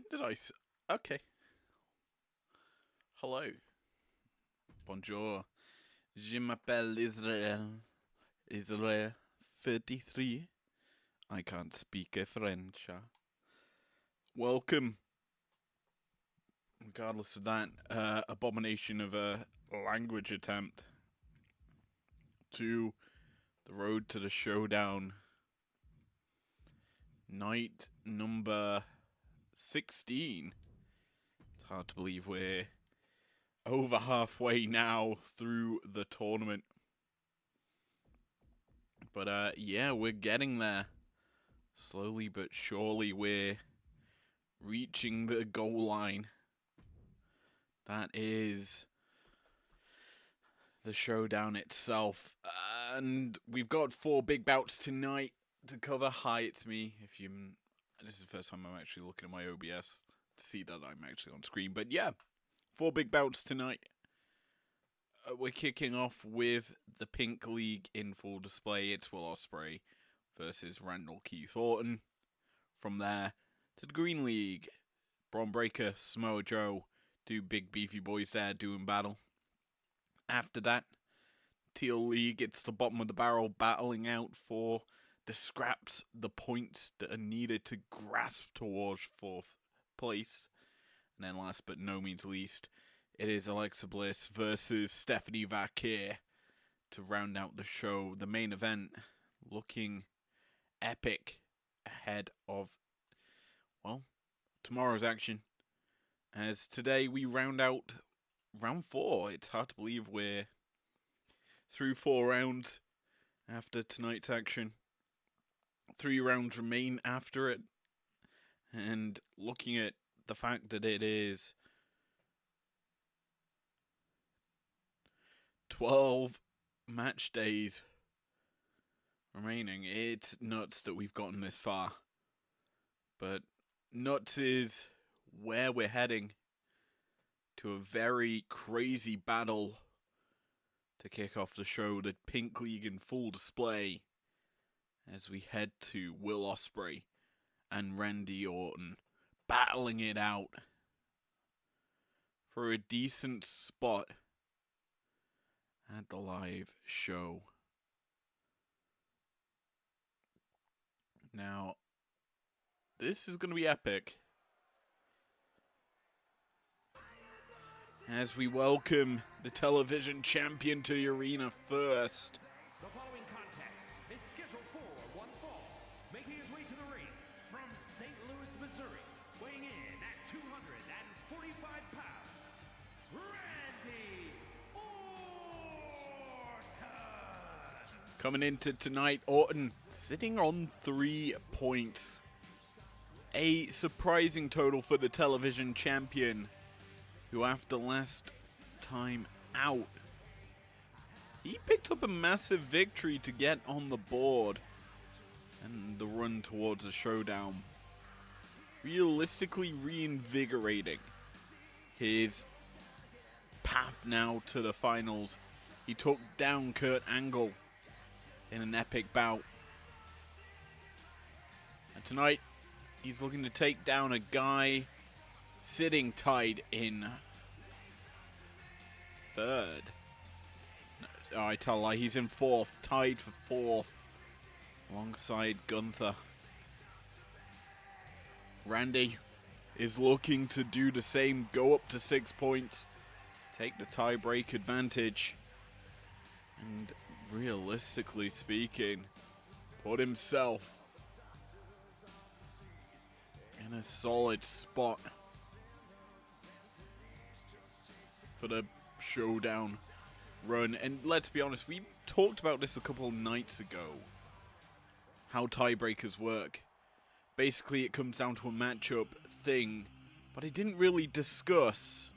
Did I? Okay. Hello. Bonjour. Je m'appelle Israel. Israel 33. I can't speak French. Welcome. Regardless of that abomination of a language attempt, to the road to the showdown. Night number 16. It's hard to believe we're over halfway now through the tournament. But yeah, we're getting there. Slowly but surely we're reaching the goal line. That is the showdown itself. And we've got 4 big bouts tonight to cover. Hi, it's me. This is the first time I'm actually looking at my OBS to see that I'm actually on screen. But yeah, 4 big bouts tonight. We're kicking off with the Pink League in full display. It's Will Ospreay versus Randall Keith Orton. From there to the Green League, Braun Breaker, Samoa Joe, 2 big beefy boys there doing battle. After that, Teal League, it's the bottom of the barrel battling out for the scraps, the points that are needed to grasp towards 4th place. And then last but no means least, it is Alexa Bliss versus Stephanie Vakir to round out the show. The main event looking epic ahead of, well, tomorrow's action. As today we round out round 4. It's hard to believe we're through 4 rounds after tonight's action. 3 rounds remain after it. And looking at the fact that it is 12 match days remaining, it's nuts that we've gotten this far. But nuts is where we're heading to a very crazy battle to kick off the show, the Pink League in full display, as we head to Will Ospreay and Randy Orton battling it out for a decent spot at the live show. Now, this is going to be epic, as we welcome the television champion to the arena first. The following contest is scheduled for one fall, making his way to the ring from St. Louis, Missouri, weighing in at 245 pounds, Randy Orton. Coming into tonight, Orton sitting on 3 points. A surprising total for the television champion, who after last time out, he picked up a massive victory to get on the board and the run towards a showdown, realistically reinvigorating his path now to the finals. He took down Kurt Angle in an epic bout, and tonight he's looking to take down a guy sitting tied in 3rd. No, I tell a lie, he's in 4th, tied for 4th, alongside Gunther. Randy is looking to do the same, go up to 6 points, take the tie-break advantage, and realistically speaking, put himself in a solid spot for the showdown run. And let's be honest, we talked about this a couple nights ago, how tiebreakers work. Basically, it comes down to a matchup thing, but I didn't really discuss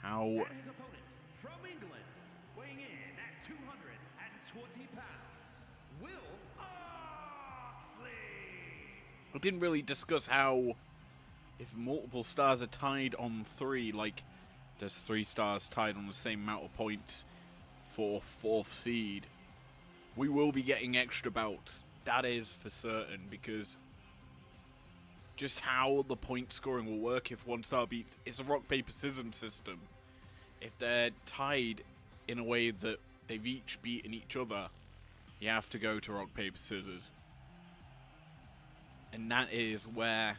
how And his opponent from England, weighing in at 220 pounds, Will Ospreay. I didn't really discuss how if multiple stars are tied on 3, like there's 3 stars tied on the same amount of points for 4th seed, we will be getting extra bouts. That is for certain, because just how the point scoring will work if one star beats. It's a rock, paper, scissors system. If they're tied in a way that they've each beaten each other, you have to go to rock, paper, scissors. And that is where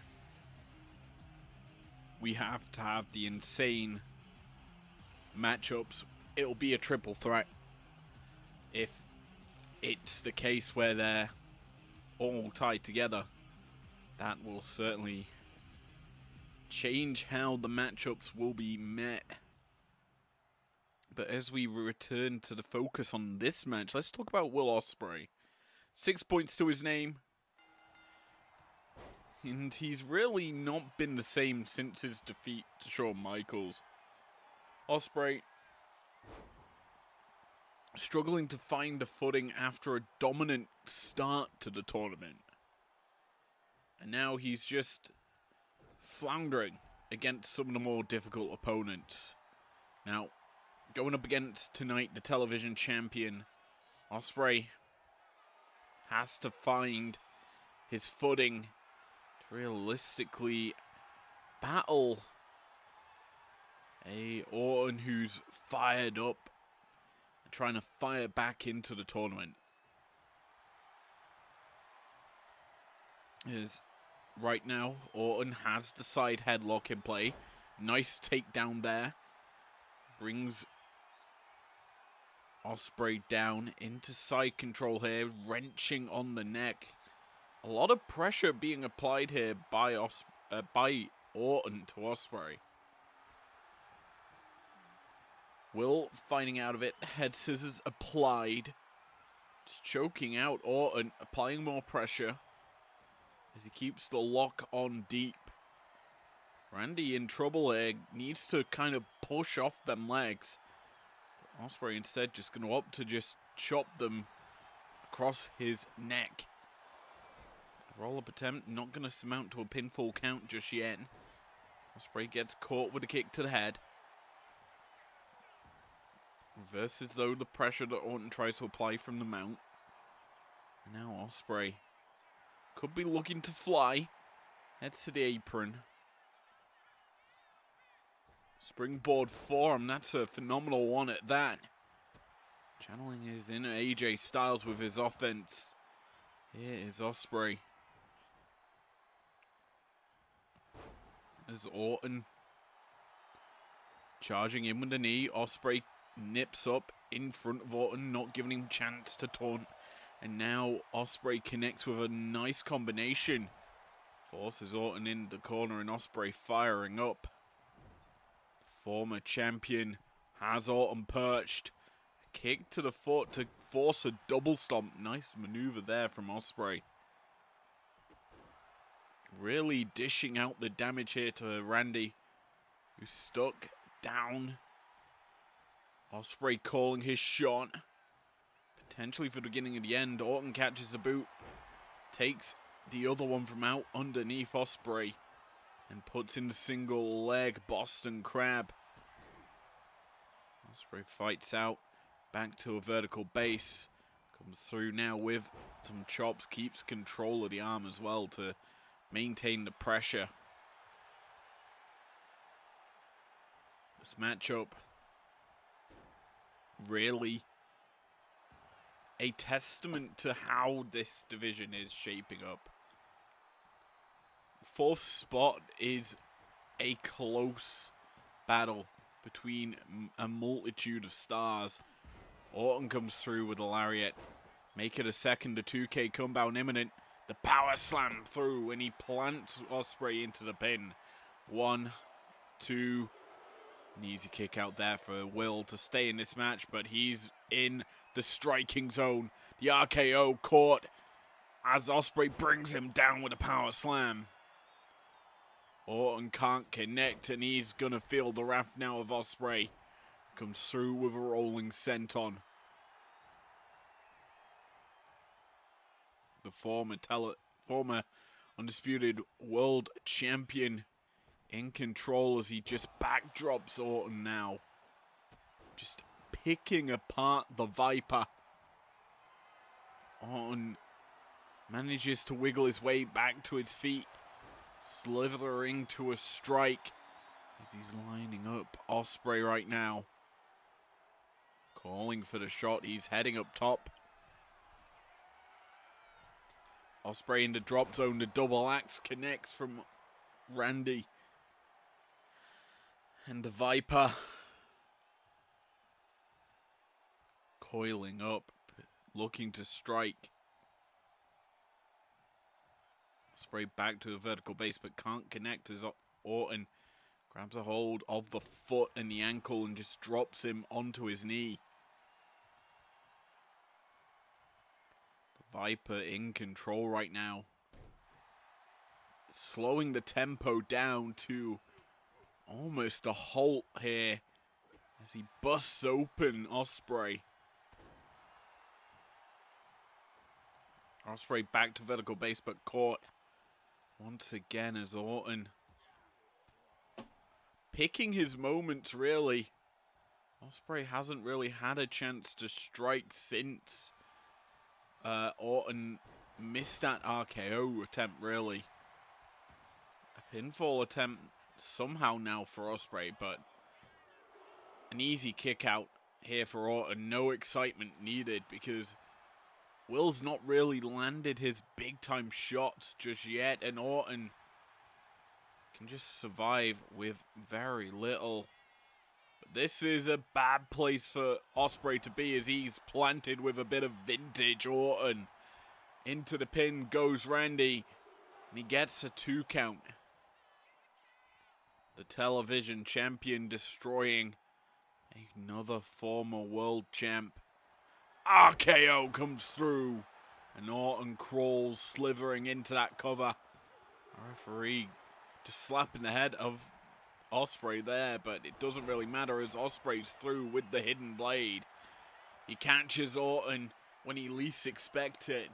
we have to have the insane matchups. It'll be a triple threat if it's the case where they're all tied together. That will certainly change how the matchups will be met. But as we return to the focus on this match, let's talk about Will Ospreay. 6 points to his name. And he's really not been the same since his defeat to Shawn Michaels. Ospreay struggling to find a footing after a dominant start to the tournament. And now he's just floundering against some of the more difficult opponents. Now, going up against tonight the television champion, Ospreay has to find his footing to realistically battle a Orton who's fired up and trying to fire back into the tournament. Right now, Orton has the side headlock in play. Nice takedown there. Brings Ospreay down into side control here, wrenching on the neck. A lot of pressure being applied here by Orton to Ospreay. Will finding out of it. Head scissors applied. Just choking out Orton, applying more pressure as he keeps the lock on deep. Randy in trouble here. Needs to kind of push off them legs. Ospreay instead just going to opt to just chop them across his neck. Roll-up attempt, not going to surmount to a pinfall count just yet. Ospreay gets caught with a kick to the head. Reverses though the pressure that Orton tries to apply from the mount. And now Ospreay could be looking to fly. Heads to the apron. Springboard forearm, that's a phenomenal one at that. Channeling his inner AJ Styles with his offense. Here is Ospreay. As Orton charging in with the knee. Ospreay nips up in front of Orton, not giving him a chance to taunt. And now Ospreay connects with a nice combination. Forces Orton in the corner and Ospreay firing up. Former champion has Orton perched. A kick to the foot to force a double stomp. Nice maneuver there from Ospreay. Really dishing out the damage here to Randy, who's stuck down. Ospreay calling his shot. Potentially for the beginning of the end. Orton catches the boot. Takes the other one from out underneath Ospreay. And puts in the single leg Boston Crab. Ospreay fights out. Back to a vertical base. Comes through now with some chops. Keeps control of the arm as well to maintain the pressure. This matchup really a testament to how this division is shaping up. Fourth spot is a close battle between a multitude of stars. Orton comes through with a lariat. Make it a second, a 2K comeback imminent. The power slam through and he plants Ospreay into the pin. 1, 2. An easy kick out there for Will to stay in this match, but he's in the striking zone. The RKO caught as Ospreay brings him down with a power slam. Orton can't connect and he's going to feel the wrath now of Ospreay. Comes through with a rolling senton. The former undisputed world champion in control as he just backdrops Orton now. Just picking apart the Viper. Orton manages to wiggle his way back to his feet. slithering to a strike as he's lining up Ospreay right now. Calling for the shot, he's heading up top. Ospreay in the drop zone, the double axe connects from Randy. And the Viper coiling up, looking to strike. Ospreay back to a vertical base, but can't connect as Orton grabs a hold of the foot and the ankle and just drops him onto his knee. The Viper in control right now. Slowing the tempo down to almost a halt here as he busts open Ospreay. Ospreay back to vertical base, but caught once again as Orton picking his moments, really. Ospreay hasn't really had a chance to strike since Orton missed that RKO attempt, really. A pinfall attempt somehow now for Ospreay, but an easy kick out here for Orton. No excitement needed because Will's not really landed his big time shots just yet, and Orton can just survive with very little. But this is a bad place for Ospreay to be as he's planted with a bit of vintage Orton. Into the pin goes Randy, and he gets a 2 count. The television champion destroying another former world champ. RKO comes through, and Orton crawls, slithering into that cover. The referee just slapping the head of Ospreay there, but it doesn't really matter as Ospreay's through with the hidden blade. He catches Orton when he least expects it.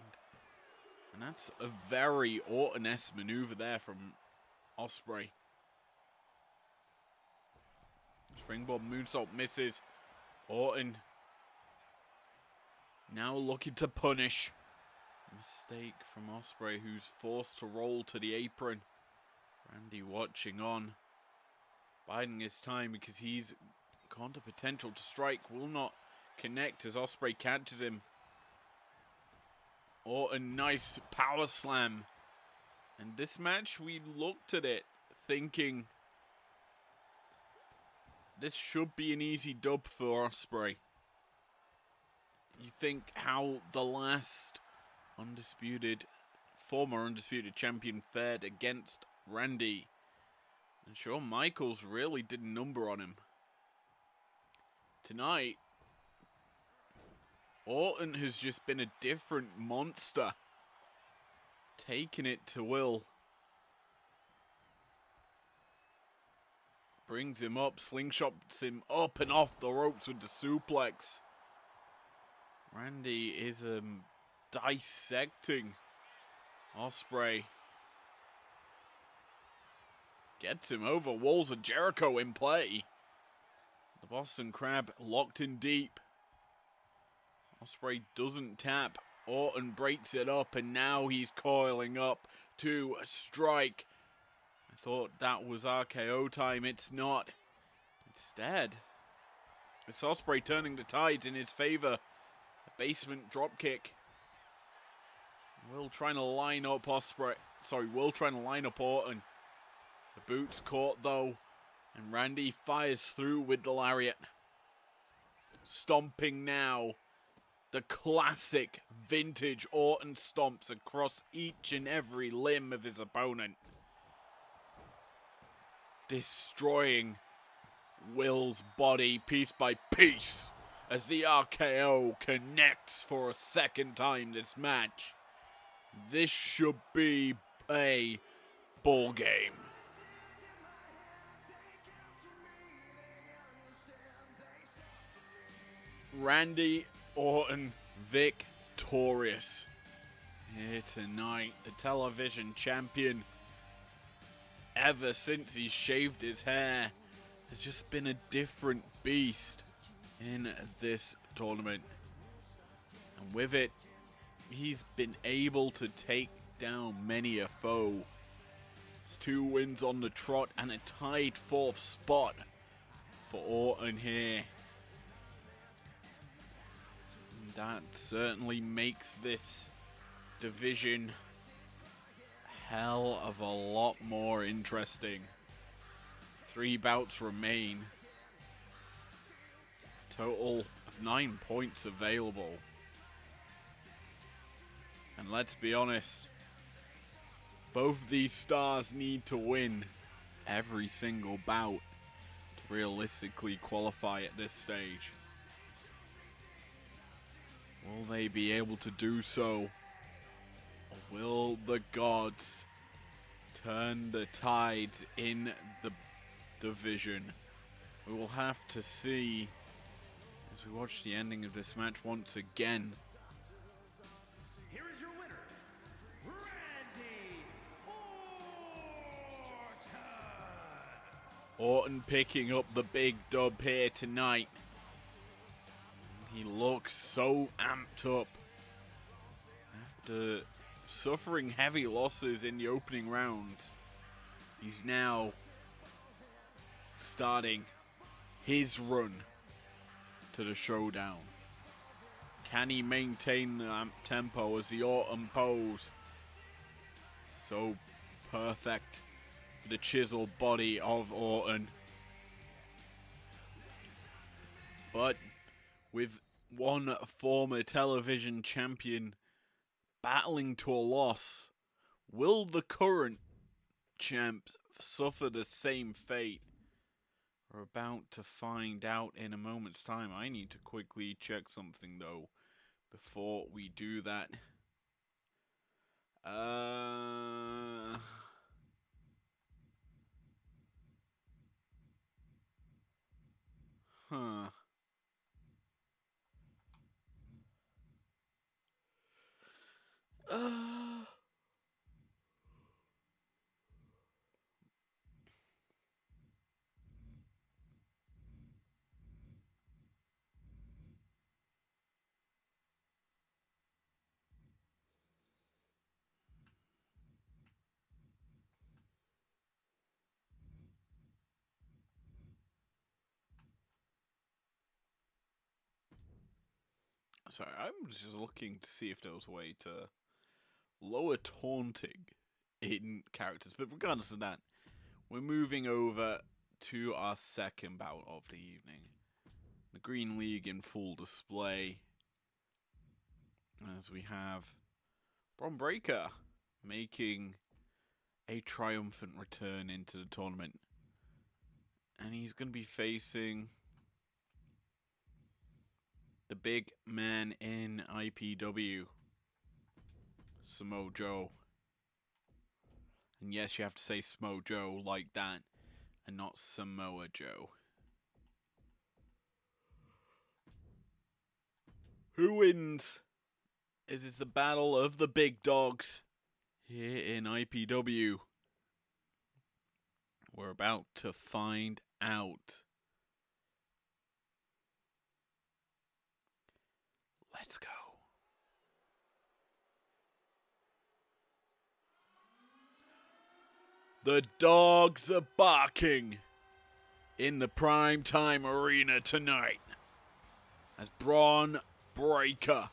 And that's a very Orton-esque maneuver there from Ospreay. Springboard moonsault misses. Orton now looking to punish. Mistake from Ospreay, who's forced to roll to the apron. Randy watching on, biding his time because he's got the potential to strike. Will not connect as Ospreay catches him. Orton, nice power slam. And this match, we looked at it thinking this should be an easy dub for Ospreay. You think how the last former undisputed champion fared against Randy. And Shawn Michaels really did a number on him. Tonight, Orton has just been a different monster. Taking it to Will. Brings him up, slingshots him up and off the ropes with the suplex. Randy is dissecting Ospreay. Gets him over. Walls of Jericho in play. The Boston Crab locked in deep. Ospreay doesn't tap. Orton breaks it up, and now he's coiling up to a strike. I thought that was RKO time. It's not. Instead, it's Ospreay turning the tides in his favor. A basement dropkick. Will trying to line up Will trying to line up Orton. The boot's caught though, and Randy fires through with the lariat. Stomping now. The classic vintage Orton stomps across each and every limb of his opponent. Destroying Will's body piece by piece as the RKO connects for a second time this match. This should be a ball game. Randy Orton victorious here tonight. The television champion, ever since he shaved his hair, has just been a different beast in this tournament. And with it, he's been able to take down many a foe. with 2 wins on the trot and a tied 4th spot for Orton here. And that certainly makes this division a hell of a lot more interesting. 3 bouts remain. Total of 9 points available. And let's be honest, both these stars need to win every single bout to realistically qualify at this stage. Will they be able to do so? Or will the gods turn the tides in the division? We will have to see as we watch the ending of this match once again. Here is your winner, Randy Orton. Orton picking up the big dub here tonight. He looks so amped up after suffering heavy losses in the opening round. He's now starting his run to the Showdown. Can he maintain the tempo as the Orton pose? So perfect for the chiseled body of Orton. But with one former television champion battling to a loss, will the current champ suffer the same fate? We're about to find out in a moment's time. I need to quickly check something though before we do that. Huh. Sorry, I'm just looking to see if there was a way to lower taunting in characters. But regardless of that, we're moving over to our second bout of the evening. The Green League in full display. As we have Bron Breakker making a triumphant return into the tournament. And he's going to be facing the big man in IPW, Samoa Joe. And yes, you have to say Samoa Joe like that, and not Samoa Joe. Who wins? Is it the battle of the big dogs here in IPW? We're about to find out. Let's go. The dogs are barking in the primetime arena tonight as Bron Breakker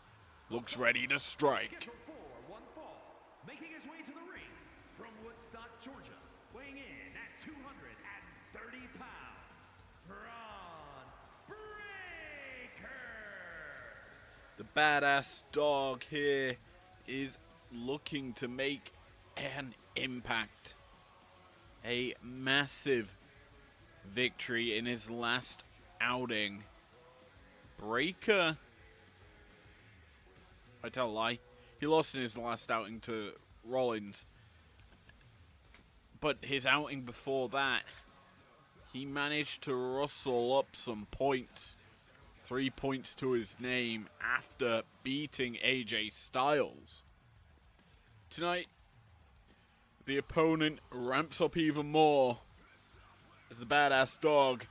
looks ready to strike. Scheduled for one fall, making his way to the ring from Woodstock, Georgia, weighing in at 230 pounds, Bron Breakker. The badass dog here is looking to make an impact. A massive victory in his last outing. Breakker, I tell a lie, he lost in his last outing to Rollins. But his outing before that, he managed to rustle up some points. 3 points to his name after beating AJ Styles. Tonight, the opponent ramps up even more as the badass dog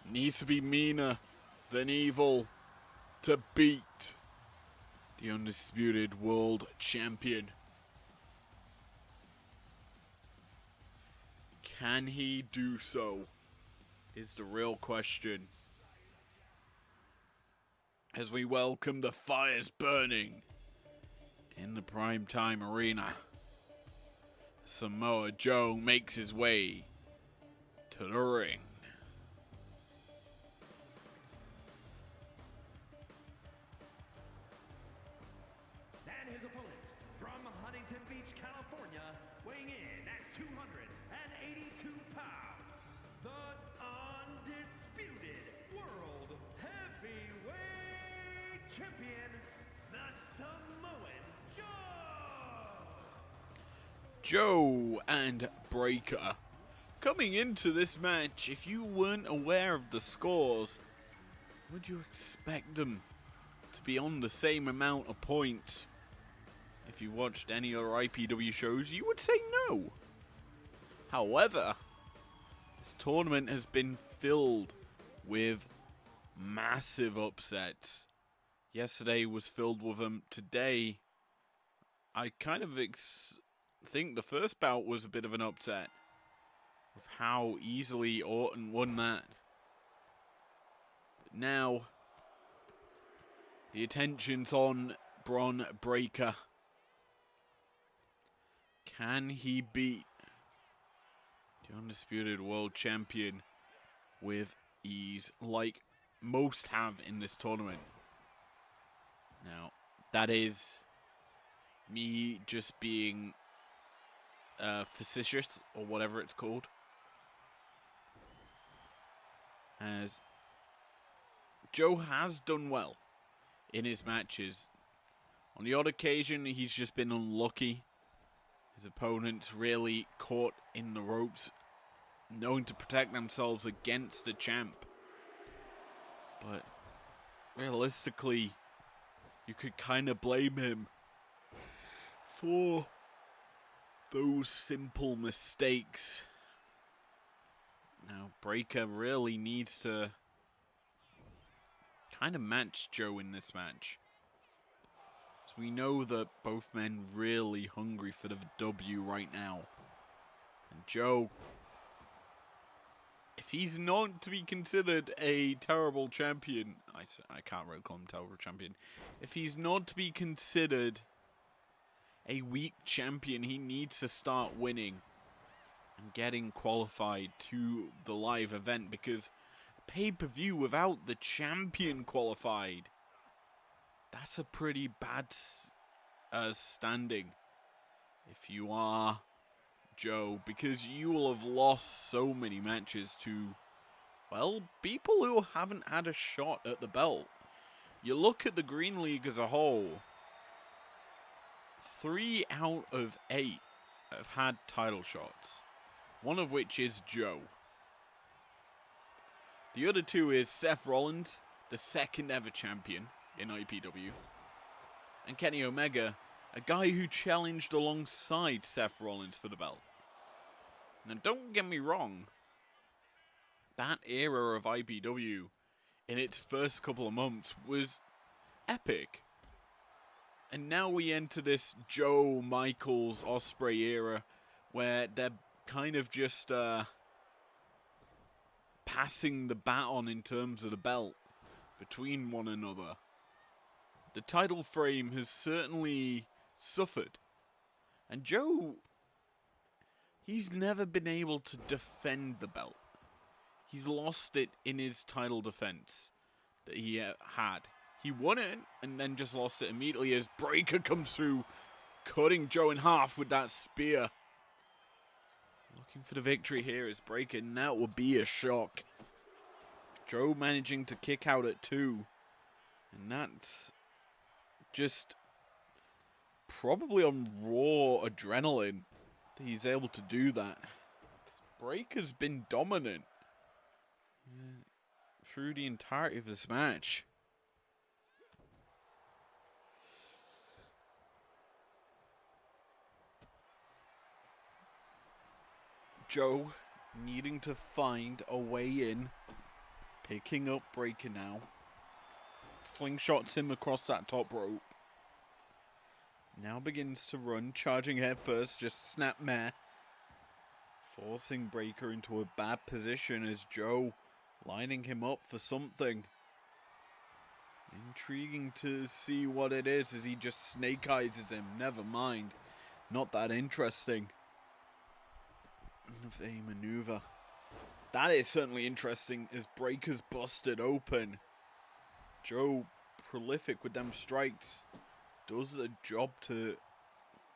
needs to be meaner than evil to beat the undisputed world champion. Can he do so? Is the real question. As we welcome the fires burning in the primetime arena, Samoa Joe makes his way to the ring. And his opponent from Huntington Beach, California, weighing in at 282 pounds, the undisputed World Heavyweight Champion, the Samoan Joe! Joe and Breakker. Coming into this match, if you weren't aware of the scores, would you expect them to be on the same amount of points? If you watched any other IPW shows, you would say no. However, this tournament has been filled with massive upsets. Yesterday was filled with them. Today, I kind of think the first bout was a bit of an upset with how easily Orton won that. But now, the attention's on Bron Breakker. Can he beat the undisputed world champion with ease, like most have in this tournament? Now, that is me just being facetious, or whatever it's called. As Joe has done well in his matches. On the odd occasion, he's just been unlucky. His opponents really caught in the ropes, knowing to protect themselves against the champ. But realistically, you could kind of blame him for those simple mistakes. Now, Breakker really needs to kind of match Joe in this match. So we know that both men really hungry for the W right now. And Joe, if he's not to be considered a terrible champion, I can't really call him terrible champion. If he's not to be considered a weak champion, he needs to start winning and getting qualified to the live event, because a pay-per-view without the champion qualified, that's a pretty bad standing if you are Joe, because you will have lost so many matches to, well, people who haven't had a shot at the belt. You look at the Green League as a whole, 3 out of 8 have had title shots, one of which is Joe. The other 2 is Seth Rollins, the second ever champion in IPW, and Kenny Omega, a guy who challenged alongside Seth Rollins for the belt. Now, don't get me wrong, that era of IPW in its first couple of months was epic. And now we enter this Joe, Michaels, Ospreay era where they're kind of just passing the baton in terms of the belt between one another. The title frame has certainly suffered. And Joe, he's never been able to defend the belt. He's lost it in his title defense that he had. He won it and then just lost it immediately as Breakker comes through, cutting Joe in half with that spear. Looking for the victory here is Breakker, and that would be a shock. Joe managing to kick out at 2. And that's just probably on raw adrenaline that he's able to do that. Breakker's been dominant through the entirety of this match. Joe needing to find a way in, picking up Breakker now. Slingshots him across that top rope. Now begins to run, charging head first, just snap mare. Forcing Breaker into a bad position as Joe lining him up for something. Intriguing to see what it is as he just snake eyes him. Never mind. Not that interesting of a maneuver. That is certainly interesting as Breaker's busted open. Joe, prolific with them strikes, does a job to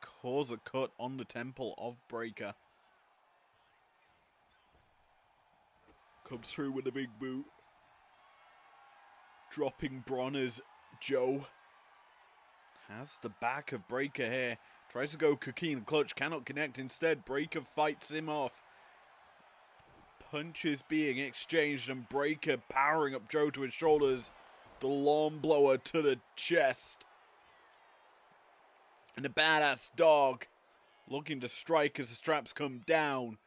cause a cut on the temple of Breaker. Comes through with a big boot. Dropping Bron as Joe has the back of Breaker here. Tries to go cocaine clutch, cannot connect. Instead, Breaker fights him off. Punches being exchanged and Breaker powering up Joe to his shoulders. The lawn blower to the chest. And a badass dog looking to strike as the straps come down.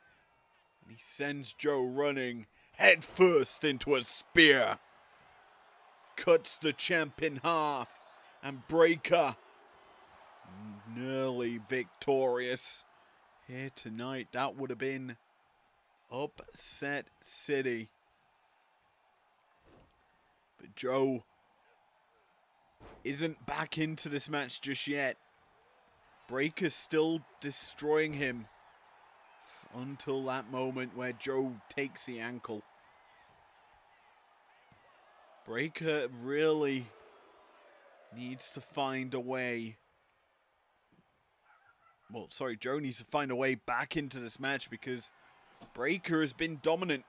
And he sends Joe running head first into a spear. Cuts the champ in half. And Breaker nearly victorious here tonight. That would have been upset city. But Joe isn't back into this match just yet. Breaker's still destroying him until that moment where Joe takes the ankle. Breaker really needs to find a way. Well, sorry, Joe needs to find a way back into this match because Breaker has been dominant.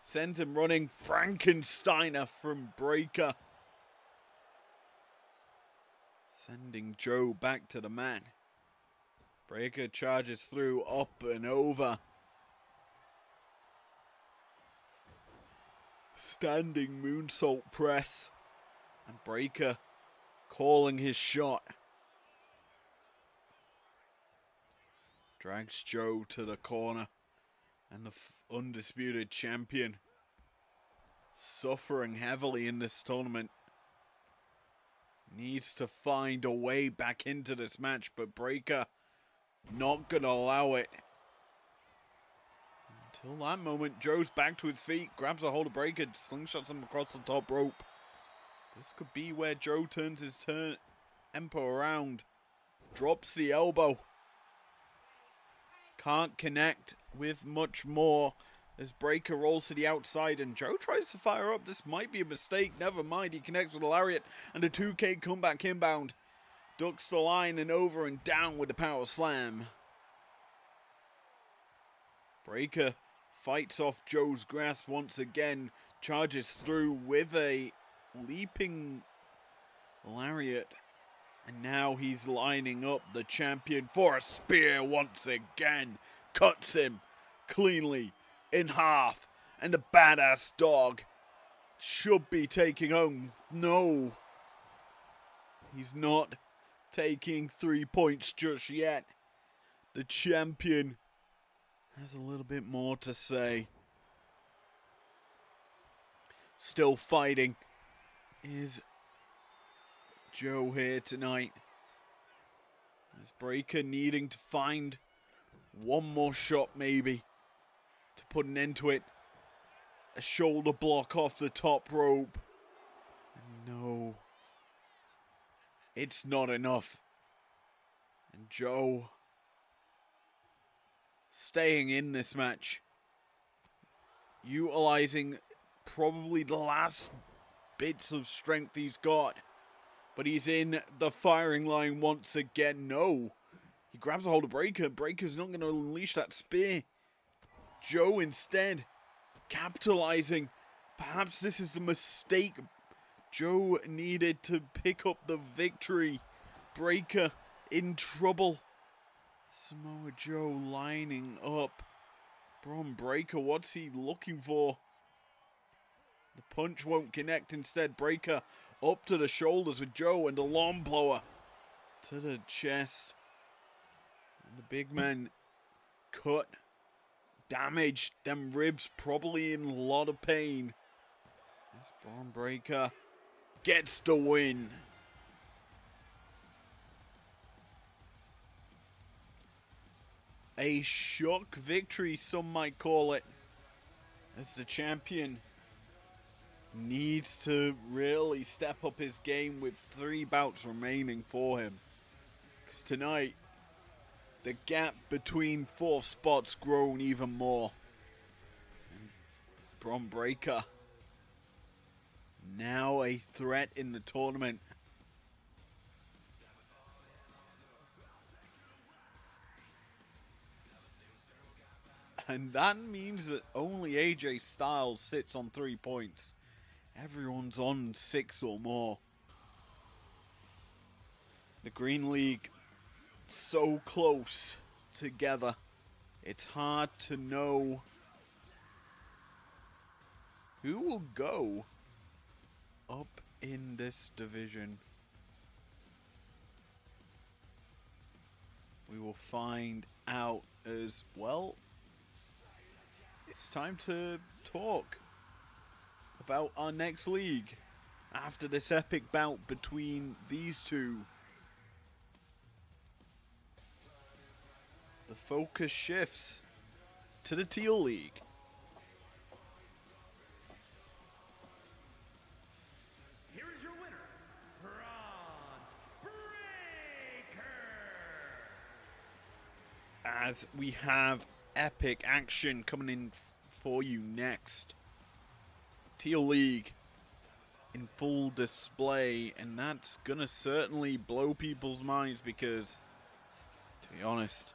Sends him running. Frankensteiner from Breaker. Sending Joe back to the mat. Breaker charges through, up and over. Standing moonsault press. And Breaker calling his shot. Drags Joe to the corner. And the undisputed champion suffering heavily in this tournament. Needs to find a way back into this match, but Breaker not gonna allow it. Until that moment, Joe's back to his feet, grabs a hold of Breaker, slingshots him across the top rope. This could be where Joe turns his tempo around. Drops the elbow. Can't connect with much more as Breaker rolls to the outside and Joe tries to fire up. This might be a mistake. Never mind. He connects with a lariat and a 2K comeback inbound. Ducks the line and over and down with the power slam. Breaker fights off Joe's grasp once again. Charges through with a leaping lariat. And now he's lining up the champion for a spear once again. Cuts him cleanly in half. And the badass dog should be taking home. No. He's not taking 3 points just yet. The champion has a little bit more to say. Still fighting is Joe here tonight. As Breaker needing to find one more shot maybe to put an end to it. A shoulder block off the top rope. No. It's not enough. And Joe staying in this match. Utilizing probably the last bits of strength he's got. But he's in the firing line once again. No. He grabs a hold of Breaker. Breaker's not going to unleash that spear. Joe instead capitalizing. Perhaps this is the mistake Joe needed to pick up the victory. Breaker in trouble. Samoa Joe lining up. Bron Breaker, what's he looking for? The punch won't connect. Instead, Breaker up to the shoulders with Joe and a lawn blower to the chest. And the big man cut, damaged, them ribs probably in a lot of pain. This Bron Breaker gets the win. A shock victory, some might call it, as the champion needs to really step up his game with 3 bouts remaining for him. Because tonight, the gap between 4th spots grown even more. And Bron Breakker, now a threat in the tournament. And that means that only AJ Styles sits on 3 points. Everyone's on 6 or more. The Green League, so close together. It's hard to know who will go up in this division. We will find out as well. It's time to talk about our next league after this epic bout between these two. The focus shifts to the Teal League. Here is your winner, Bron Breakker. As we have epic action coming in for you next. Teal League in full display, and that's gonna certainly blow people's minds because, to be honest,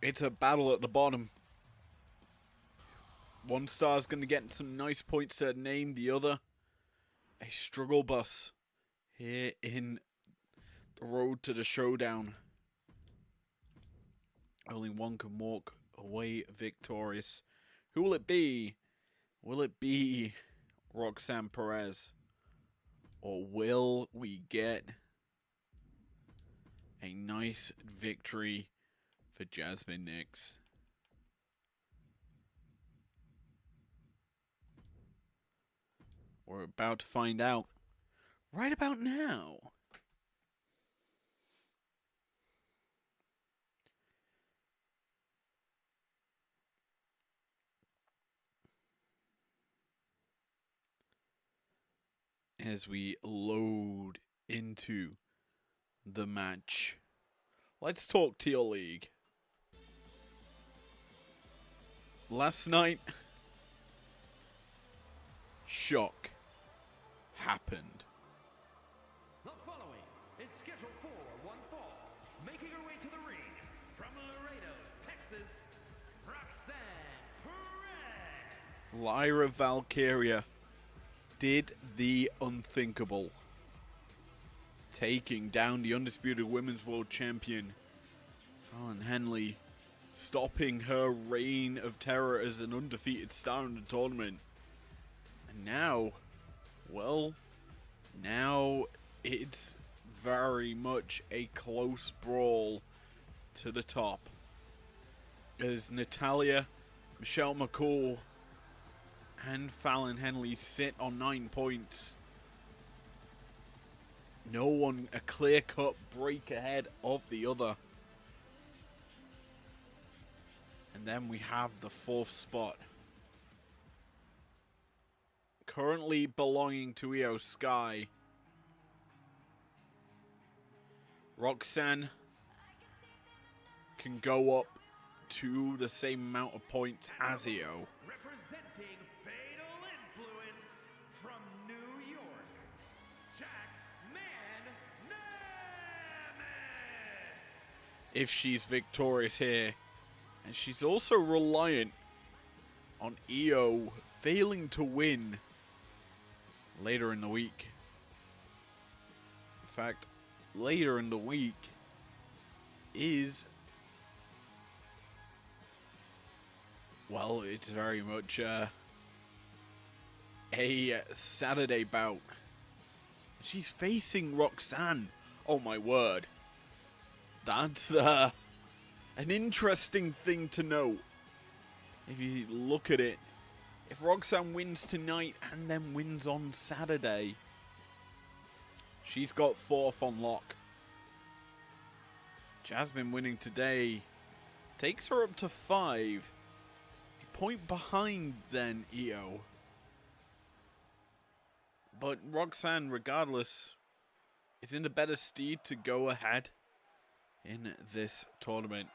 it's a battle at the bottom. One star's gonna get some nice points to name, the other a struggle bus here in the road to the Showdown. Only one can walk away victorious. Who will it be? Will it be Roxanne Perez? Or will we get a nice victory for Jasmine Nix? We're about to find out right about now. As we load into the match, let's talk Teal League. Last night, shock happened. The following is scheduled for one fall. Making her way to the ring from Laredo, Texas, Roxanne Perez. Lyra Valkyria did the unthinkable, taking down the undisputed women's world champion, Fallon Henley, stopping her reign of terror as an undefeated star in the tournament. And now, well, now it's very much a close brawl to the top, as Natalya, Michelle McCall, and Fallon Henley sit on 9 points. No one a clear-cut break ahead of the other. And then we have the 4th spot, currently belonging to Io Sky. Roxanne can go up to the same amount of points as Io. Representing Fatal Influence from New York, Jack Man If she's victorious here. And she's also reliant on Io failing to win later in the week. In fact, later in the week is, well, it's very much a Saturday bout. She's facing Roxanne. Oh my word. That's an interesting thing to note. If you look at it, if Roxanne wins tonight and then wins on Saturday, she's got 4th on lock. Jasmine winning today takes her up to 5. A point behind then Io. But Roxanne, regardless, is in a better steed to go ahead in this tournament.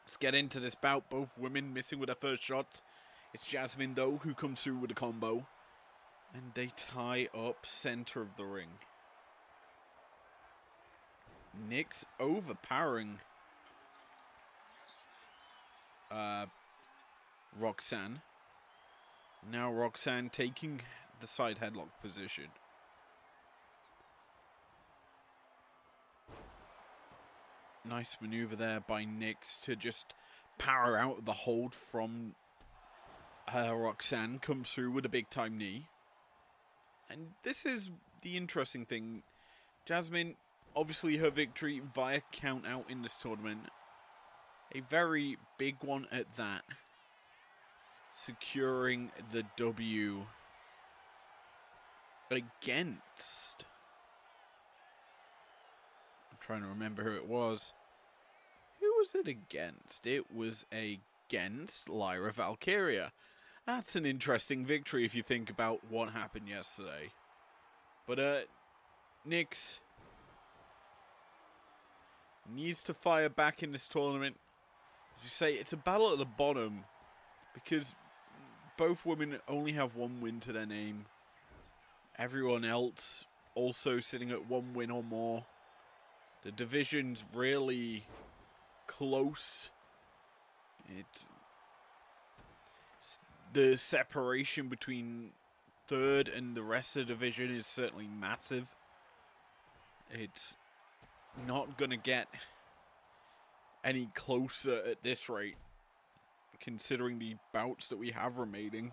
Let's get into this bout. Both women missing with their first shots. It's Jasmine, though, who comes through with a combo. And they tie up center of the ring. Nyx overpowering Roxanne. Now Roxanne taking the side headlock position. Nice maneuver there by Nyx to just power out the hold from Roxanne. Comes through with a big time knee. And this is the interesting thing. Jasmine, obviously her victory via count out in this tournament. A very big one at that. Securing the W against... I'm trying to remember who it was. Who was it against? It was against Lyra Valkyria. That's an interesting victory if you think about what happened yesterday. But Nyx needs to fire back in this tournament. As you say, it's a battle at the bottom because both women only have one win to their name. Everyone else also sitting at one win or more. The division's really close. The separation between third and the rest of the division is certainly massive. It's not going to get any closer at this rate, considering the bouts that we have remaining.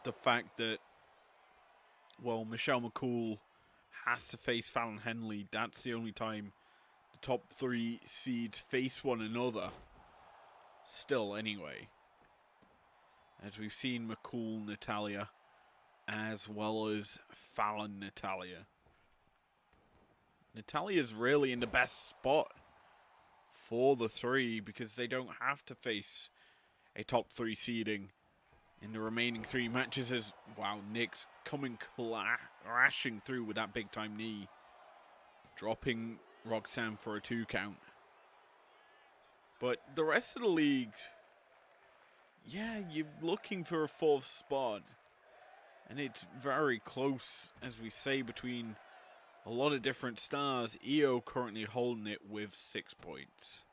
The fact that, well, Michelle McCool has to face Fallon Henley. That's the only time the top 3 seeds face one another. Still, anyway. As we've seen McCool Natalia, as well as Fallon Natalia. Natalia's really in the best spot for the 3 because they don't have to face a top 3 seeding in the remaining 3 matches. As wow, Nyx coming crashing through with that big time knee, dropping Roxanne for a 2 count. But the rest of the league, yeah, you're looking for a 4th spot, and it's very close, as we say, between a lot of different stars. Io currently holding it with 6 points.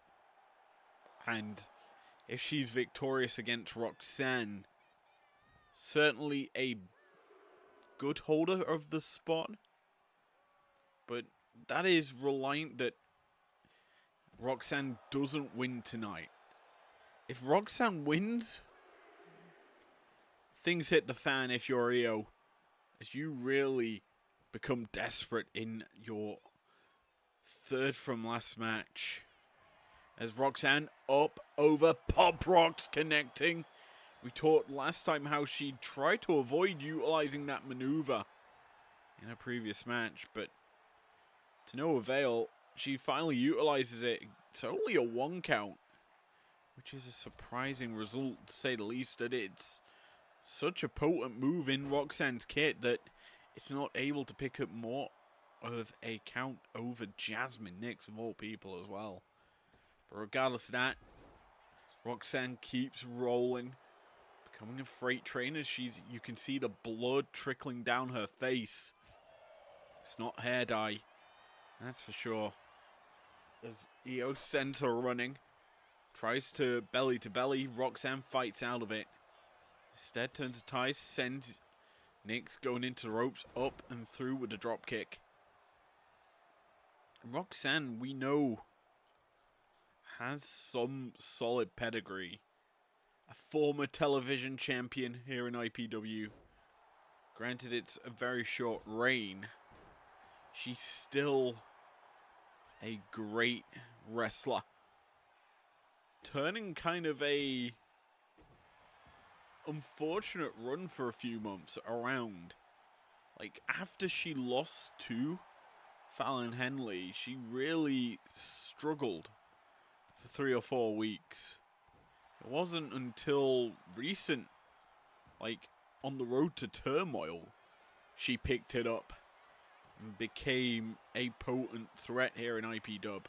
And if she's victorious against Roxanne, certainly a good holder of the spot. But that is reliant that Roxanne doesn't win tonight. If Roxanne wins, things hit the fan if you're Io, as you really become desperate in your 3rd from last match. As Roxanne up over Pop Rocks connecting. We talked last time how she tried to avoid utilizing that maneuver in a previous match, but to no avail. She finally utilizes it. It's only a 1 count, which is a surprising result, to say the least, that it's such a potent move in Roxanne's kit that it's not able to pick up more of a count over Jasmine Nyx, of all people, as well. But regardless of that, Roxanne keeps rolling, becoming a freight train as you can see the blood trickling down her face. It's not hair dye, that's for sure. As Io sends her running, tries to belly, Roxanne fights out of it. Instead turns the ties, sends Nyx going into the ropes, up and through with a drop kick. Roxanne, we know, has some solid pedigree. A former television champion here in IPW. Granted, it's a very short reign. She's still a great wrestler. Turning kind of a unfortunate run for a few months around. Like, after she lost to Fallon Henley, she really struggled for 3 or 4 weeks. It wasn't until recent, like on the road to turmoil, she picked it up and became a potent threat here in IPW.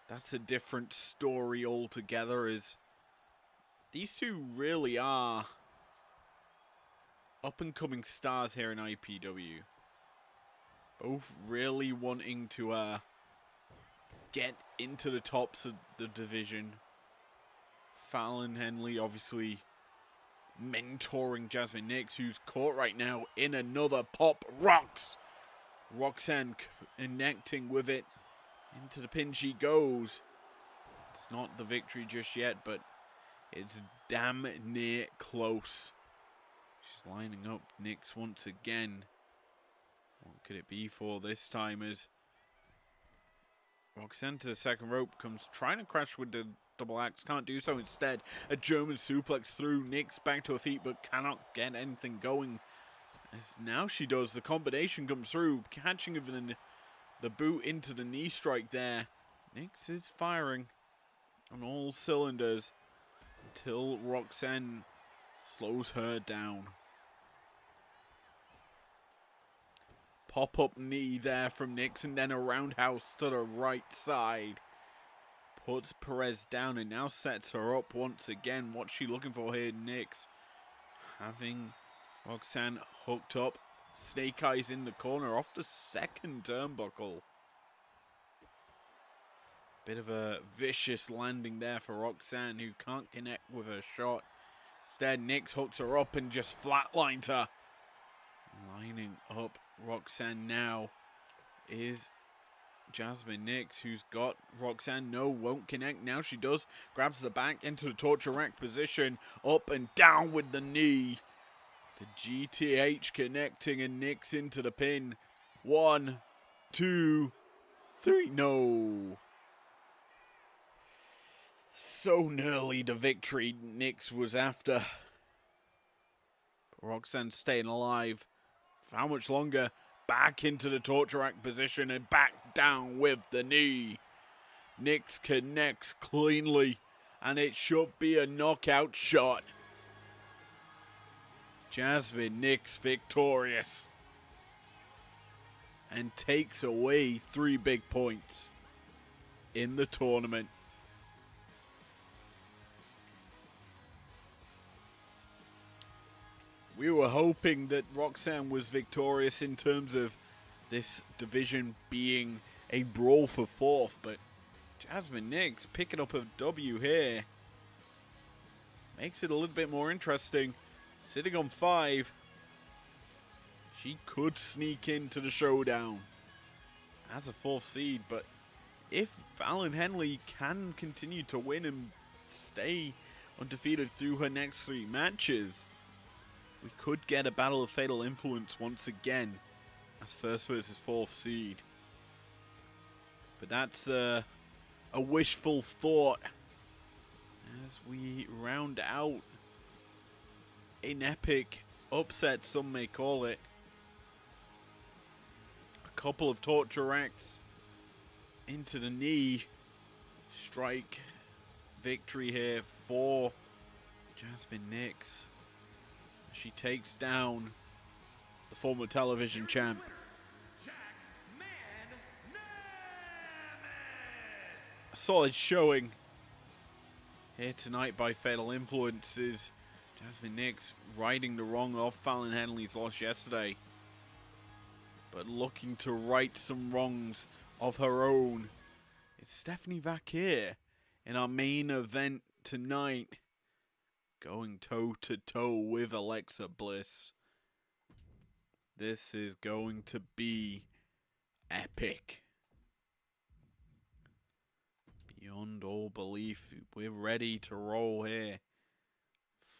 That's a different story altogether, as these two really are up-and-coming stars here in IPW. Both really wanting to get into the tops of the division. Fallon Henley obviously mentoring Jasmine Nix, who's caught right now in another pop rocks. Roxanne connecting with it. Into the pin she goes. It's not the victory just yet, but it's damn near close. She's lining up Nix once again. What could it be for this time, as Roxanne to the second rope, comes trying to crash with the double axe, can't do so. Instead, a German suplex through. Nix back to her feet, but cannot get anything going. As now she does, the combination comes through, catching even the boot into the knee strike there. Nix is firing on all cylinders until Roxanne slows her down. Pop-up knee there from Nix, and then a roundhouse to the right side. Puts Perez down and now sets her up once again. What's she looking for here, Nix? Having Roxanne hooked up. Snake Eyes in the corner off the second turnbuckle. Bit of a vicious landing there for Roxanne, who can't connect with her shot. Instead, Nix hooks her up and just flatlines her. Lining up Roxanne now is Jasmine Nix, who's got Roxanne. No, won't connect. Now she does. Grabs the back into the torture rack position. Up and down with the knee. The GTH connecting and Nix into the pin. 1, 2, 3. No. So nearly the victory Nix was after. Roxanne staying alive. For how much longer? Back into the torture rack position and back down with the knee. Nix connects cleanly, and it should be a knockout shot. Jasmine Nix victorious and takes away 3 big points in the tournament. We were hoping that Roxanne was victorious in terms of this division being a brawl for 4th, but Jasmine Nix picking up a W here makes it a little bit more interesting. Sitting on 5, she could sneak into the showdown as a 4th seed, but if Fallon Henley can continue to win and stay undefeated through her next 3 matches, we could get a battle of fatal influence once again as 1st versus 4th seed. But that's a wishful thought as we round out an epic upset, some may call it. A couple of torture racks into the knee strike victory here for Jasmine Nix. She takes down the former television champ. A solid showing here tonight by Fatal Influences. Jasmine Nix righting the wrong of Fallon Henley's loss yesterday, but looking to right some wrongs of her own. It's Stephanie Vakir in our main event tonight, going toe-to-toe with Alexa Bliss. This is going to be epic. Beyond all belief, we're ready to roll here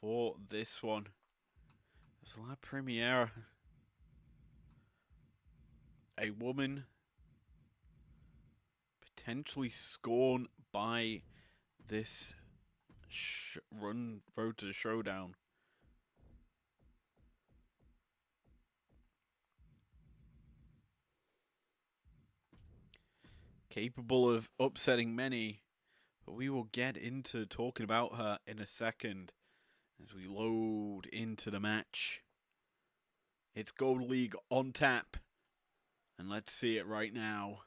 for this one. It's La Premiere. A woman potentially scorned by this road to the showdown. capable of upsetting many. But we will get into talking about her in a second as we load into the match. It's Gold League on tap, and let's see it right now.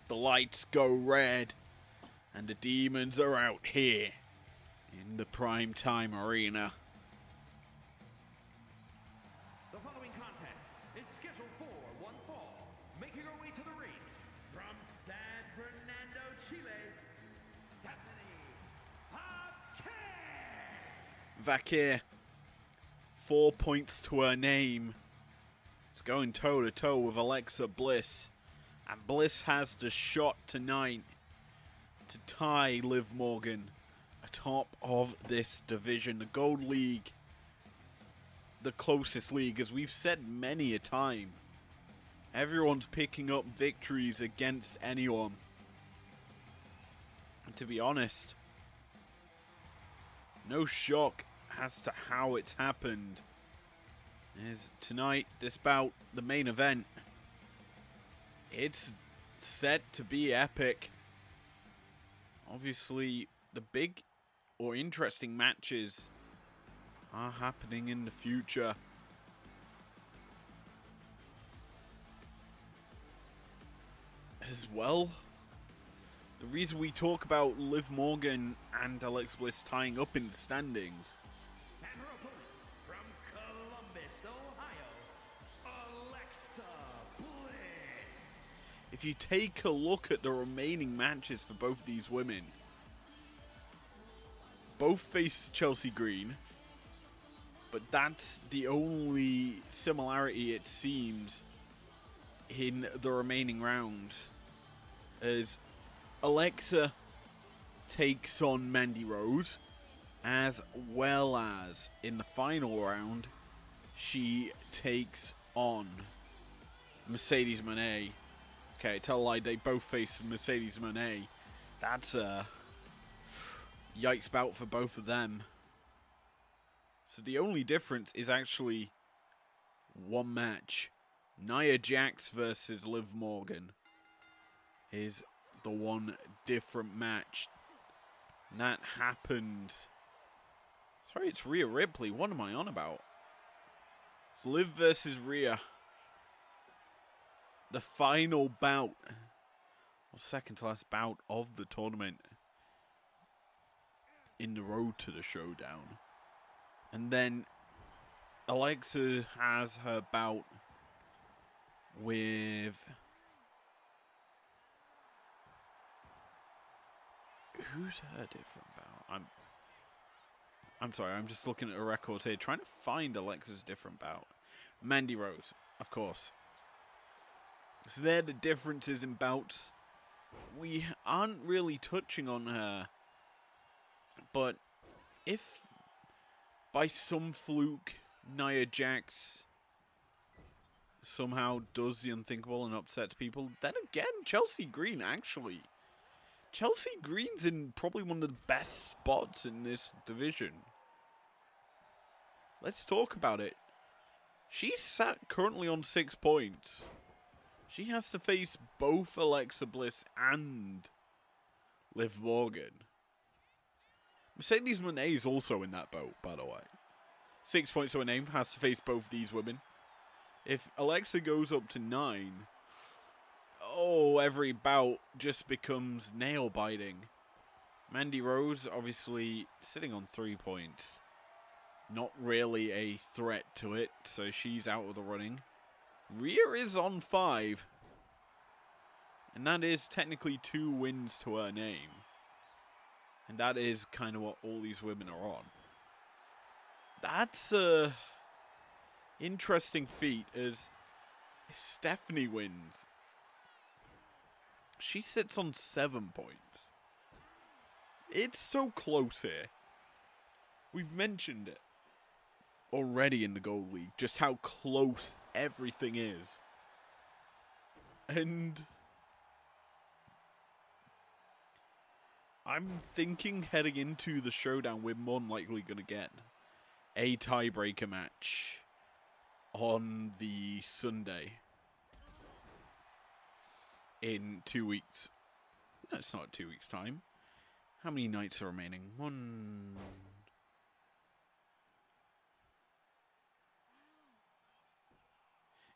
The lights go red, and the demons are out here in the primetime arena. The following contest is scheduled for one fall. Making her way to the ring from San Fernando, Chile, Stephanie Vaquer. Vaquer, 4 points to her name. It's going toe to toe with Alexa Bliss. And Bliss has the shot tonight to tie Liv Morgan atop of this division. The Gold League, the closest league, as we've said many a time. Everyone's picking up victories against anyone. And to be honest, no shock as to how it's happened. Is tonight, this bout, the main event. It's set to be epic. Obviously, the big or interesting matches are happening in the future. As well, the reason we talk about Liv Morgan and Alexa Bliss tying up in the standings. And her opponent from Columbus, Ohio, Alexa Bliss. If you take a look at the remaining matches for both these women, both face Chelsea Green, but that's the only similarity it seems in the remaining rounds, as Alexa takes on Mandy Rose, as well as in the final round she takes on Mercedes Moné. Okay, tell a lie, they both face Mercedes Moné. That's a yikes bout for both of them. So the only difference is actually one match. Nia Jax versus Liv Morgan is the one different match. And that happened... Sorry, it's Rhea Ripley. What am I on about? It's Liv versus Rhea. The final bout, or second to last bout of the tournament in the road to the Showdown. And then Alexa has her bout with... Who's her different bout? I'm sorry, I'm just looking at her records here, trying to find Alexa's different bout. Mandy Rose, of course. So they're the differences in bouts. We aren't really touching on her. But if by some fluke Nia Jax somehow does the unthinkable and upsets people, then again, Chelsea Green actually. Chelsea Green's in probably one of the best spots in this division. Let's talk about it. She's sat currently on 6 points. She has to face both Alexa Bliss and Liv Morgan. Mercedes Moné is also in that boat, by the way. 6 points to her name, has to face both these women. If Alexa goes up to 9, oh, every bout just becomes nail-biting. Mandy Rose, obviously, sitting on 3 points. Not really a threat to it, so she's out of the running. Rhea is on 5. And that is technically 2 wins to her name. And that is kind of what all these women are on. That's a interesting feat, as if Stephanie wins, she sits on 7 points. It's so close here. We've mentioned it already in the Gold League, just how close everything is. And I'm thinking heading into the Showdown we're more than likely going to get a tiebreaker match on the Sunday in 2 weeks. No, it's not 2 weeks' time. How many nights are remaining? One.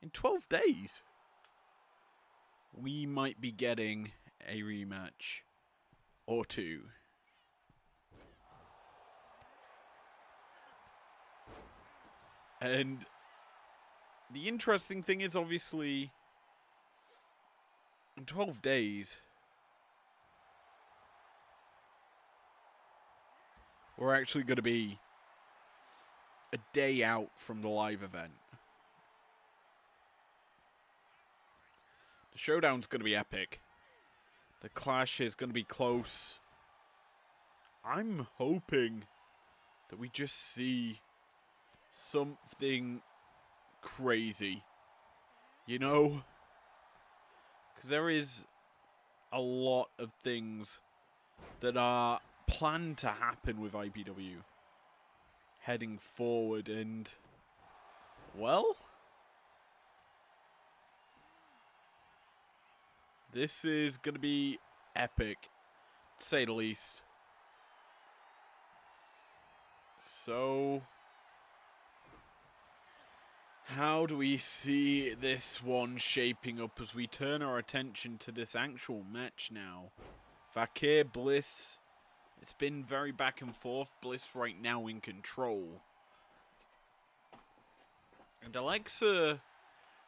In 12 days, we might be getting a rematch or two. And the interesting thing is, obviously, in 12 days, we're actually going to be a day out from the live event. The Showdown's going to be epic. The clash is going to be close. I'm hoping that we just see something crazy. You know? Because there is a lot of things that are planned to happen with IPW heading forward, and, well, this is going to be epic, to say the least. So, how do we see this one shaping up as we turn our attention to this actual match now? Vakir, Bliss. It's been very back and forth. Bliss right now in control. And Alexa,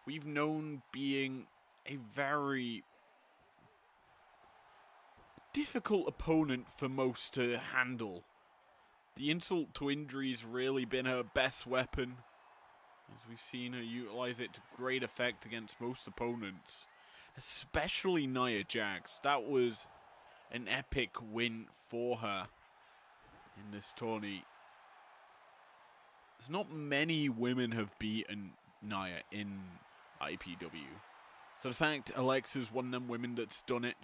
we've known being a very difficult opponent for most to handle. The insult to injury has really been her best weapon, as we've seen her utilize it to great effect against most opponents, especially Nia Jax. That was an epic win for her in this tourney. There's not many women have beaten Nia in IPW. So the fact Alexa's one of them women that's done it,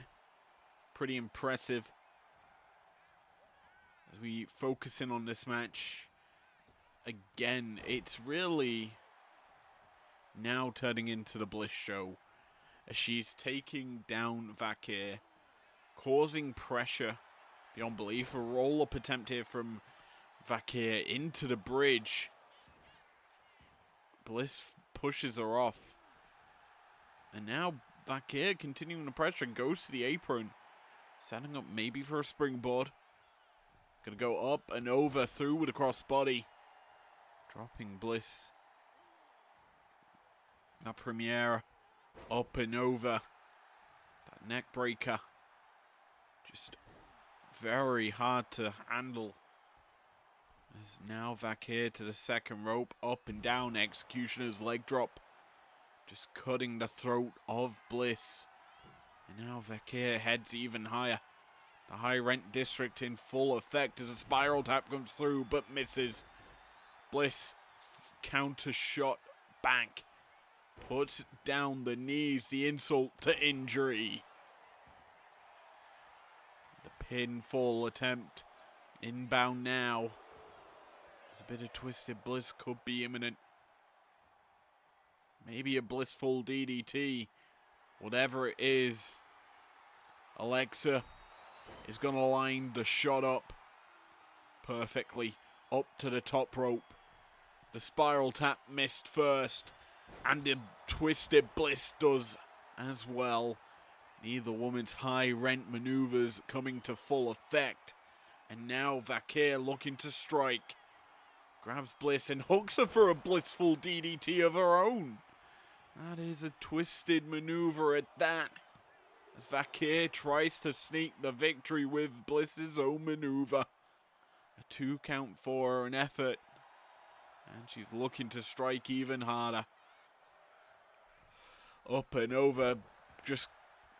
pretty impressive. As we focus in on this match, again, it's really now turning into the Bliss show, as she's taking down Vakir, causing pressure beyond belief. A roll-up attempt here from Vakir into the bridge. Bliss pushes her off. And now Vakir, continuing the pressure, goes to the apron, setting up maybe for a springboard. Gonna go up and over, through with a crossbody. Dropping Bliss. That Premiere up and over. That neck breaker. Just very hard to handle. As now Vakir to the second rope, up and down, Executioner's leg drop. Just cutting the throat of Bliss. And now Vakir heads even higher. The high rent district in full effect as a spiral tap comes through but misses. Bliss counter shot back. Puts down the knees, the insult to injury. The pinfall attempt inbound now. There's a bit of twisted Bliss, could be imminent. Maybe a blissful DDT. Whatever it is, Alexa is going to line the shot up perfectly up to the top rope. The spiral tap missed first, and the twisted Bliss does as well. Neither woman's high rent maneuvers coming to full effect. And now Vakir looking to strike. Grabs Bliss and hooks her for a blissful DDT of her own. That is a twisted maneuver at that, as Vakir tries to sneak the victory with Bliss's own maneuver. A 2 count for an effort, and she's looking to strike even harder. Up and over, just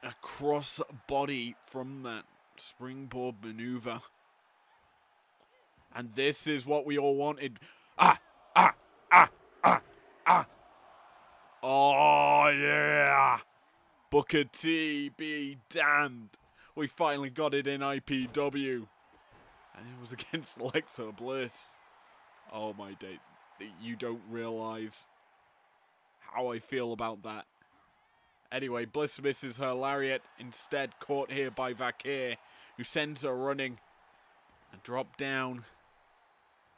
a cross body from that springboard maneuver. And this is what we all wanted. Oh, yeah. Booker T be damned. We finally got it in IPW. And it was against Alexa Bliss. Oh my day. You don't realize how I feel about that. Anyway, Bliss misses her lariat, instead caught here by Vakir, who sends her running. A drop down,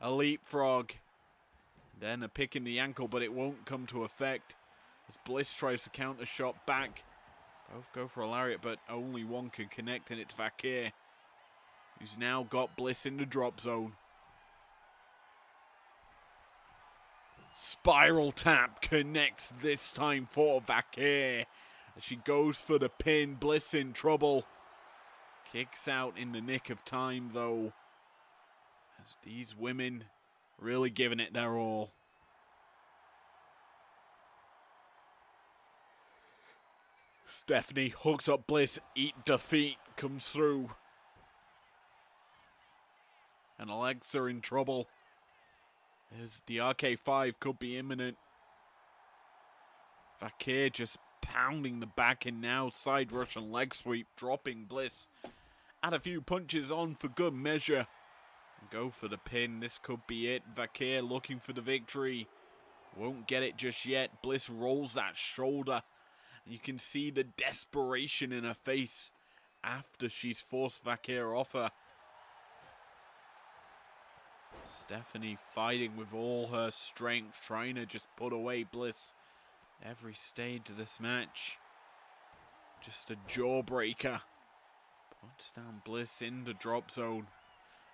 a leapfrog, then a pick in the ankle, but it won't come to effect as Bliss tries to counter shot back. Both go for a lariat, but only one can connect, and it's Vakir, who's now got Bliss in the drop zone. Spiral tap connects this time for Vakir. As she goes for the pin, Bliss in trouble. Kicks out in the nick of time, though, as these women really giving it their all. Stephanie hooks up Bliss, eat defeat, comes through. And Alexa in trouble, as the RK5 could be imminent. Vakir just pounding the back and now side rush and leg sweep, dropping Bliss. Add a few punches on for good measure. Go for the pin, this could be it. Vakir looking for the victory. Won't get it just yet. Bliss rolls that shoulder. You can see the desperation in her face after she's forced Vakir off her. Stephanie fighting with all her strength, trying to just put away Bliss. Every stage of this match, just a jawbreaker. Puts down Bliss in the drop zone.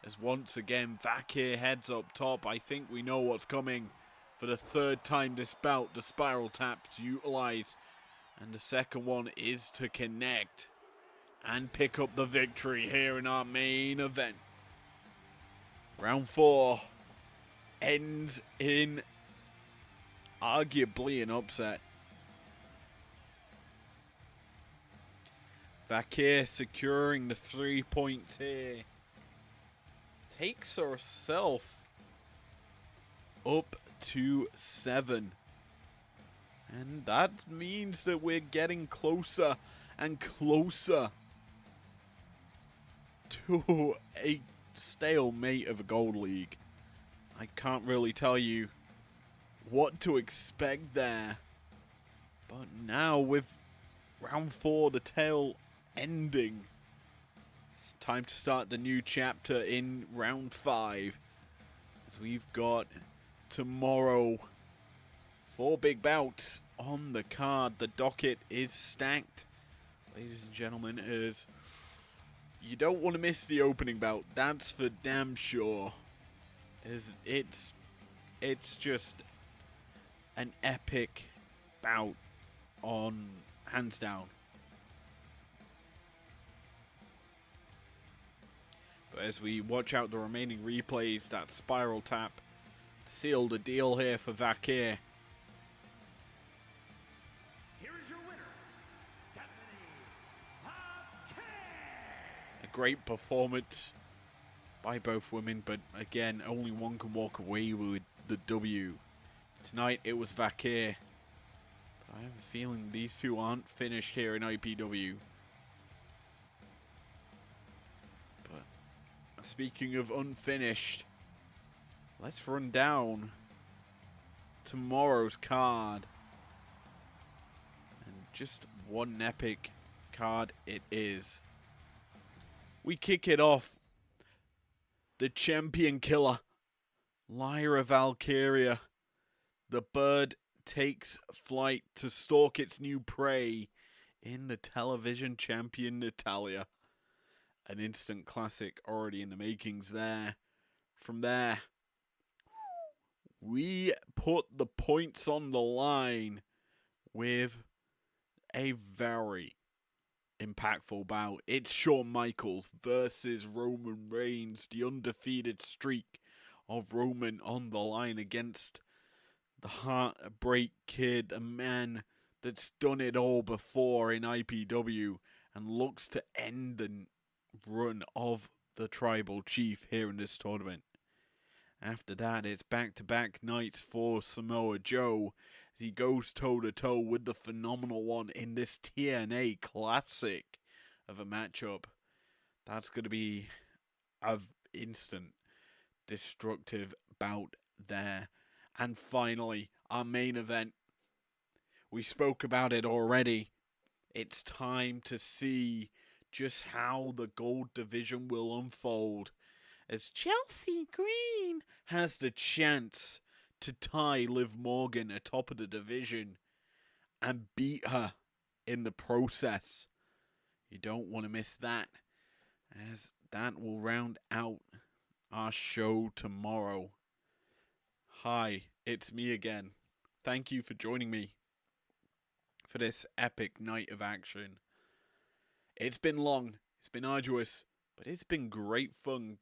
As once again, Vakir heads up top. I think we know what's coming. For the third time this bout, the spiral tap to utilize. And the second one is to connect and pick up the victory here in our main event. Round 4 ends in arguably an upset. Vakir securing the 3 points here. Takes herself up to 7. And that means that we're getting closer and closer to a stalemate of a gold league. I can't really tell you what to expect there. But now with round 4, the tail ending, it's time to start the new chapter in round 5. As we've got tomorrow 4 big bouts on the card. The docket is stacked, ladies and gentlemen, as you don't want to miss the opening bout. That's for damn sure. As it's just an epic bout on hands down. But as we watch out the remaining replays, that spiral tap sealed the deal here for Vakir. Great performance by both women, but again, only one can walk away with the W. Tonight it was Vakir. But I have a feeling these two aren't finished here in IPW. But speaking of unfinished, let's run down tomorrow's card. And just one epic card it is. We kick it off. The champion killer, Lyra Valkyria. The bird takes flight to stalk its new prey in the television champion Natalia. An instant classic already in the makings there. From there, we put the points on the line with a very impactful bout. It's Shawn Michaels versus Roman Reigns. The undefeated streak of Roman on the line against the Heartbreak Kid, a man that's done it all before in IPW and looks to end the run of the Tribal Chief here in this tournament. After that, it's back-to-back nights for Samoa Joe as he goes toe-to-toe with the Phenomenal One in this TNA classic of a matchup. That's going to be an instant destructive bout there. And finally, our main event. We spoke about it already. It's time to see just how the gold division will unfold, as Chelsea Green has the chance to tie Liv Morgan atop of the division and beat her in the process. You don't want to miss that, as that will round out our show tomorrow. Hi, it's me again. Thank you for joining me for this epic night of action. It's been long, it's been arduous, but it's been great fun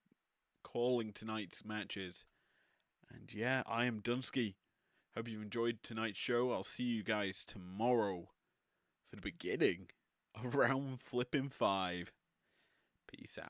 calling tonight's matches. And yeah, I am Dunsky. Hope you've enjoyed tonight's show. I'll see you guys tomorrow for the beginning of round flipping 5. Peace out.